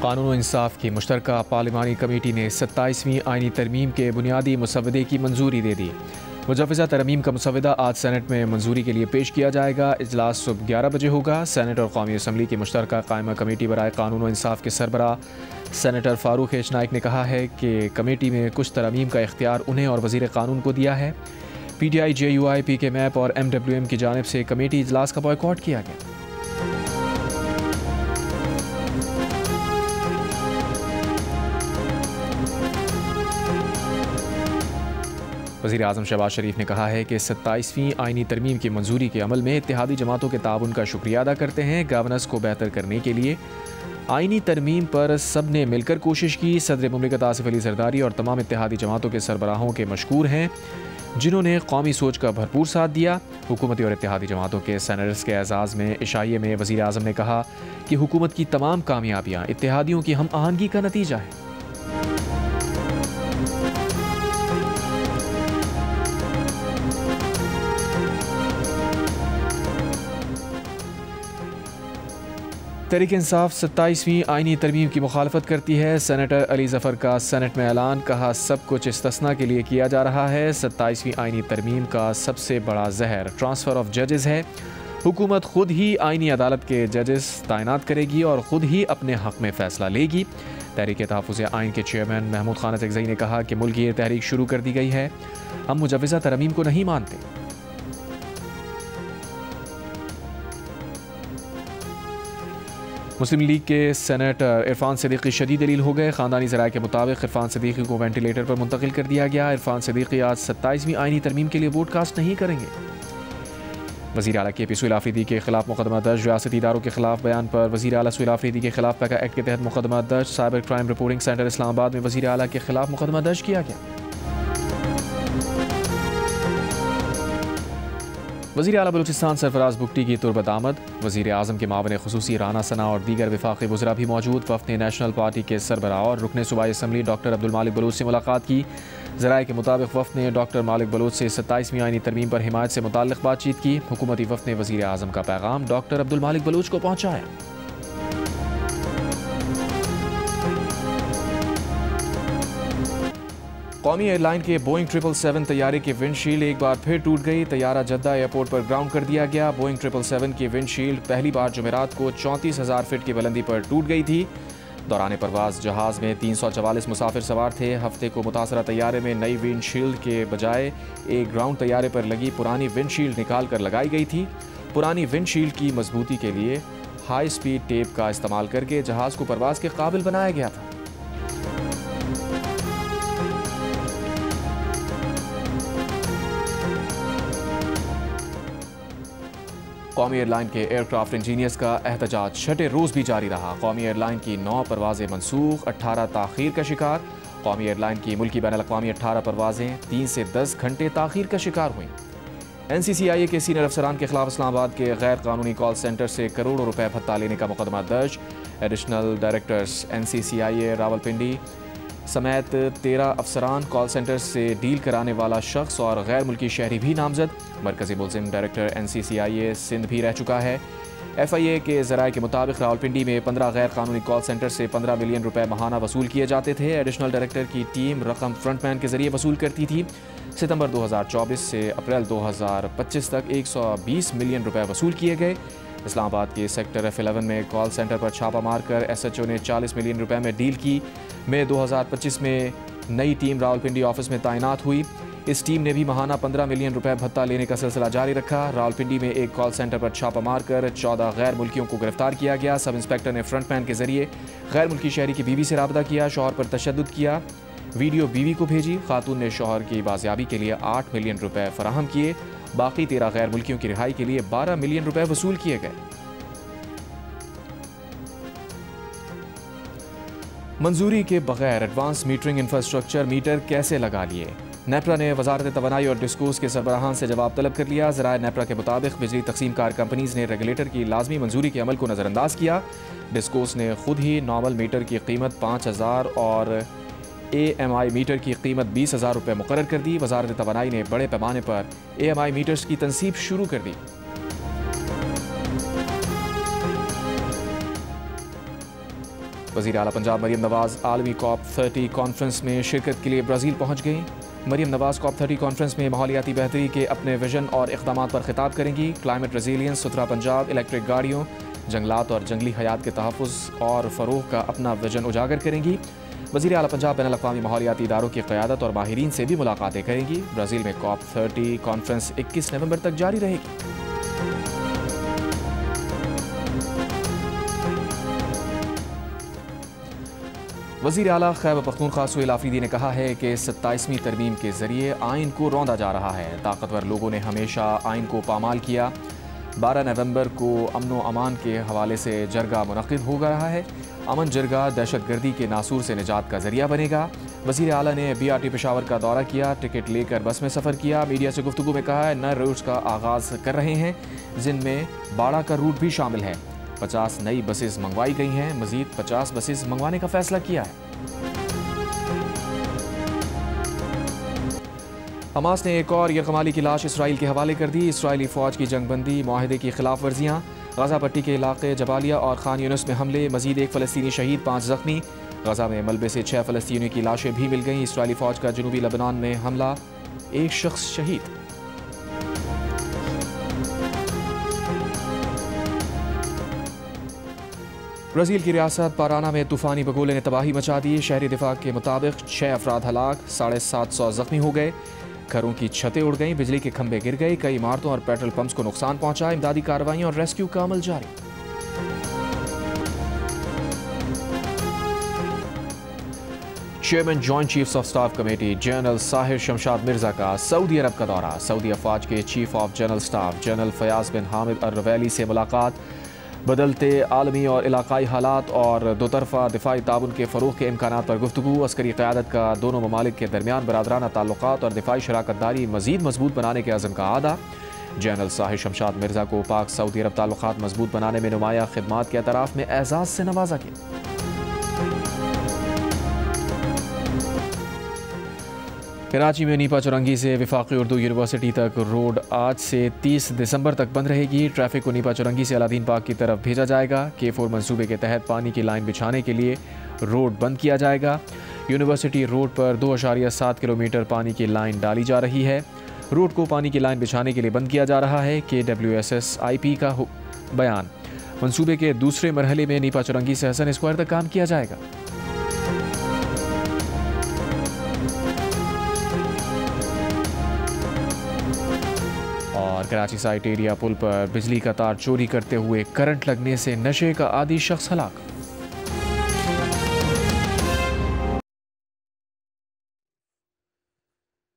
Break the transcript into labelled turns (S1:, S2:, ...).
S1: कानून व इंसाफ की मुश्तरका पार्लिमानी कमेटी ने 27वीं आइनी तरमीम के बुनियादी मुसवदे की मंजूरी दे दी। मुजवज़ा तरमीम का मुसवदा आज सेनेट में मंजूरी के लिए पेश किया जाएगा। इजलास सुबह 11 बजे होगा। सेनेट और कौमी असम्बली की मुश्तरका कायमा कमेटी बराए कानून व इंसाफ के सरबराह सेनेटर फारूक एच नाइक ने कहा है कि कमेटी में कुछ तरमीम का इख्तियार उन्हें और वज़ीर कानून को दिया है। PTI, JUI, PK मैप और MWM की जानिब से कमेटी इजलास का बॉयकॉट किया गया। वज़ीर आज़म शहबाज शरीफ ने कहा है कि 27वीं आइनी तरमीम की मंजूरी के अमल में इत्तेहादी जमातों के ताउन का शुक्रिया अदा करते हैं। गवर्नेंस को बेहतर करने के लिए आइनी तरमीम पर सब ने मिलकर कोशिश की। सदर मुमलिकत आसिफ अली ज़रदारी और तमाम इत्तेहादी जमातों के सरबराहों के मशकूर हैं जिन्होंने कौमी सोच का भरपूर साथ दिया। हुकूमती और इत्तेहादी जमातों के सेनेटर्स के एजाज़ में इशाइये में वज़ीर आज़म ने कहा कि हुकूमत की तमाम कामयाबियाँ इत्तेहादियों की हम आहंगी का नतीजा है। तहरीक इंसाफ 27वीं आइनी तरमीम की मुखालफत करती है। सेनेटर अली ज़फ़र का सेनेट में ऐलान, कहा सब कुछ इस्तिस्ना के लिए किया जा रहा है। 27वीं आइनी तरमीम का सबसे बड़ा जहर ट्रांसफ़र ऑफ जजेस है। हुकूमत खुद ही आइनी अदालत के जजेस तैनात करेगी और ख़ुद ही अपने हक़ में फ़ैसला लेगी। तहरीक तहफ़्फ़ुज़ आइन के चेयरमैन महमूद खान अज़हरी ने कहा कि मुल्क की ये तहरीक शुरू कर दी गई है, हम मुजव्वज़ा तरमीम को नहीं मानते। मुस्लिम लीग के सेनेटर इरफान सिद्दीकी शदीद दलील हो गए। ख़ानदानी ज़राए के मुताबिक इरफान सिद्दीकी को वेंटिलेटर पर मुंतकिल कर दिया गया। इरफान सिद्दीकी आज 27वीं आइनी तरमीम के लिए वोटकास्ट नहीं करेंगे। वज़ीर आला KP सुहेल आफरीदी के खिलाफ मुकदमा दर्ज। रियासती इदारों के खिलाफ बयान पर वज़ीर आला सुहेल आफरीदी के खिलाफ पैका एक्ट के तहत मुकदमा दर्ज। Cyber crime reporting centre Islamabad में वज़ीर आला के खिलाफ मुकदमा दर्ज किया गया। वज़ीर आला बलूचिस्तान सरफराज बुगटी की तुर्बत आमद। वज़ीर आज़म के मावन ख़ुसूसी राना सना और दीगर वफाक़ी वज़रा भी मौजूद। वफ़द ने नेशनल पार्टी के सरबराह और रुकन सूबाई असम्बली डॉक्टर अब्दुल मालिक बलूच से मुलाकात की। ज़राए के मुताबिक वफ़द ने डॉक्टर मालिक बलूच से 27वीं आइनी तरमीम पर हिमायत से मुताल्लिक़ बातचीत की। हुकूमती वफ़द ने वज़ीर आज़म का पैगाम डॉक्टर अब्दुल मालिक बलूच को पहुँचाया। कौमी एयरलाइन के बोइंग 777 तैयारे की विंडशील्ड एक बार फिर टूट गई। तैयारा जद्दा एयरपोर्ट पर ग्राउंड कर दिया गया। बोइंग 777 की विंडशील्ड पहली बार जुमेरात को 34,000 फीट की बुलंदी पर टूट गई थी। दौरान परवाज जहाज़ में 344 मुसाफिर सवार थे। हफ्ते को मुतासरा तैयारे में नई विंडशील्ड के बजाय एक ग्राउंड तैयारे पर लगी पुरानी विंडशील्ड निकाल कर लगाई गई थी। पुरानी विंडशील्ड की मजबूती के लिए हाई स्पीड टेप का इस्तेमाल करके जहाज़ को परवाज के काबिल बनाया गया था। कौमी एयरलाइन के एयरक्राफ्ट इंजीनियर्स का एहतजाज छठे रोज़ भी जारी रहा। कौमी एयरलाइन की 9 परवाज़ें मनसूख, 18 ताख़ीर का शिकार। कौमी एयरलाइन की मुल्की बैनुल-अक़वामी 18 परवाज़ें 3 से 10 घंटे ताख़ीर का शिकार हुई। NCCIA के सीनियर अफसरान के खिलाफ इस्लामाबाद के गैर कानूनी कॉल सेंटर से करोड़ों रुपए भत्ता लेने का मुकदमा दर्ज। एडिशनल डायरेक्टर्स NCCIA रावलपिंडी समेत 13 अफसरान, कॉल सेंटर से डील कराने वाला शख्स और गैर मुल्की शहरी भी नामजद। मरकज़ी मुलज़िम डायरेक्टर NCCIA सिंध भी रह चुका है। FIA के ज़राए के मुताबिक रावलपिंडी में 15 गैर कानूनी कॉल सेंटर से 15 मिलियन रुपए माहाना वसूल किए जाते थे। एडिशनल डायरेक्टर की टीम रकम फ्रंटमैन के जरिए वसूल करती थी। सितंबर 2024 से अप्रैल 2025 तक 120 मिलियन रुपए वसूल किए गए। इस्लामाबाद के सेक्टर F11 में कॉल सेंटर पर छापा मारकर SHO ने 40 मिलियन रुपए में डील की। मई 2025 में नई टीम रावलपिंडी ऑफिस में तैनात हुई। इस टीम ने भी माहाना 15 मिलियन रुपए भत्ता लेने का सिलसिला जारी रखा। रावलपिंडी में एक कॉल सेंटर पर छापा मारकर 14 गैर मुल्कियों को गिरफ्तार किया गया। सब इंस्पेक्टर ने फ्रंटमैन के जरिए गैर मुल्की शहरी की बीवी से राबता किया, शौहर पर तशद्दुद किया, वीडियो बीवी को भेजी। खातून ने शौहर की बाजियाबी के लिए 8 मिलियन रुपए फराहम किए। बाकी 13 गैर मुल्कियों की रिहाई के लिए 12 मिलियन रुपए वसूल किए गए। मंजूरी के बगैर एडवांस मीटरिंग इंफ्रास्ट्रक्चर मीटर कैसे लगा लिए? नेपरा ने वजारत तवानाई और डिस्कोस के सरबराहान से जवाब तलब कर लिया। ज़राए नेपरा के मुताबिक बिजली तकसीम कार कंपनीज ने रेगुलेटर की लाजमी मंजूरी के अमल को नज़रअंदाज किया। डिस्कोस ने खुद ही नॉर्मल मीटर की कीमत 5,000 और AMI मीटर की कीमत 20,000 रुपये मुकर्रर कर दी। वजारत तवानाई ने बड़े पैमाने पर AMI मीटर्स की तनसीब शुरू कर दी। वज़ीर आला पंजाब मरियम नवाज़ आलमी COP30 कॉन्फ्रेंस में शिरकत के लिए ब्राज़ील पहुँच गई। मरियम नवाज़ COP30 कॉन्फ्रेंस में माहौलियाती बेहतरी के अपने विजन और इक़दामात पर खिताब करेंगी। क्लाइमेट रेजिलियंस, सुथरा पंजाब, इलेक्ट्रिक गाड़ियों, जंगलात और जंगली हयात के तहफ़्फ़ुज़ और फ़रोग़ का अपना विजन उजागर करेंगी। वज़ीर आला पंजाब बैनुल अक़वामी माहौलियाती इदारों की क़यादत और माहिरीन से भी मुलाकातें करेंगी। ब्राज़ील में COP30 कॉन्फ्रेंस 21 नवंबर तक जारी रहेगी। वज़ीर आला खैबर पख्तूनख्वा सुहेल आफरीदी ने कहा है कि 27वीं तरमीम के ज़रिए आइन को रौंदा जा रहा है। ताकतवर लोगों ने हमेशा आइन को पामाल किया। 12 नवंबर को अमन व अमान के हवाले से जरगा मुनक़िद हो रहा है। अमन जरगा दहशतगर्दी के नासूर से निजात का ज़रिया बनेगा। वज़ीर आला ने BRT पेशावर का दौरा किया, टिकट लेकर बस में सफ़र किया। मीडिया से गुफ्तगू में कहा है नए रूट्स का आगाज़ कर रहे हैं, जिनमें बाड़ा का रूट भी शामिल है। 50 नई बसेस मंगवाई गई हैं। मज़ीद 50 बसेस मंगवाने का फैसला किया है। हमास ने एक और यरगमाली की लाश इसराइल के हवाले कर दी। इसराइली फ़ौज की जंगबंदी माहदे की खिलाफ वर्जियाँ, गज़ा पट्टी के इलाके जबालिया और खान यूनिस में हमले, मज़ीद एक फ़लस्तीनी शहीद, 5 ज़ख्मी। गज़ा में मलबे से 6 फ़लस्तीनियों की लाशें भी मिल गईं। इसराइली फ़ौज का जनूबी लबनान में हमला, 1 शख्स शहीद। ब्राज़ील की रियासत पाराना में तूफ़ानी बगोले ने तबाही मचा दी। शहरी दिफा के मुताबिक 6 अफराद हलाक, 750 ज़ख्मी हो गए। घरों की छतें उड़ गईं, बिजली के खंभे गिर गए, कई इमारतों और पेट्रोल पंप्स को नुकसान पहुंचा। इमदादी कार्रवाइयां और रेस्क्यू का अमल जारी। Chairman joint chiefs of staff committee general Sahir Shamshad Mirza का सऊदी अरब का दौरा। सऊदी अफवाज के chief of general staff general Fayyaz bin Hamid Al Ruwaili से मुलाकात। बदलते आलमी और इलाकाई हालात और दोतरफा दिफाई ताउन के फ़रोग़ के इम्कानात पर गुफ्तगू। अस्करी क़यादत का दोनों ममालिक के दरमियान बरादराना ताल्लुक़ात और दिफाई शराकतदारी मज़ीद मजबूत बनाने के अज़म का आदा। जनरल साहिर शमशाद मिर्जा को पाक सऊदी अरब ताल्लुक़ात मजबूत बनाने में नुमाया खिदमात के एतराफ़ में एज़ाज़ से नवाजा गया। कराची में नीपा चुरंगी से वफाकी उर्दू यूनिवर्सिटी तक रोड आज से 30 दिसंबर तक बंद रहेगी। ट्रैफिक को नीपा चुरंगी से अलादीन पार्क की तरफ भेजा जाएगा। K4 मंसूबे के तहत पानी की लाइन बिछाने के लिए रोड बंद किया जाएगा। यूनिवर्सिटी रोड पर 2.7 किलोमीटर पानी की लाइन डाली जा रही है। रोड को पानी की लाइन बिछाने के लिए बंद किया जा रहा है। KWSSIP का बयान। मंसूबे के दूसरे मरहले में नीपा चुरंगी से हसन स्क्वायर तक काम किया जाएगा। और कराची साइट एरिया पुल पर बिजली का तार चोरी करते हुए करंट लगने से नशे का आदी शख्स हलाक।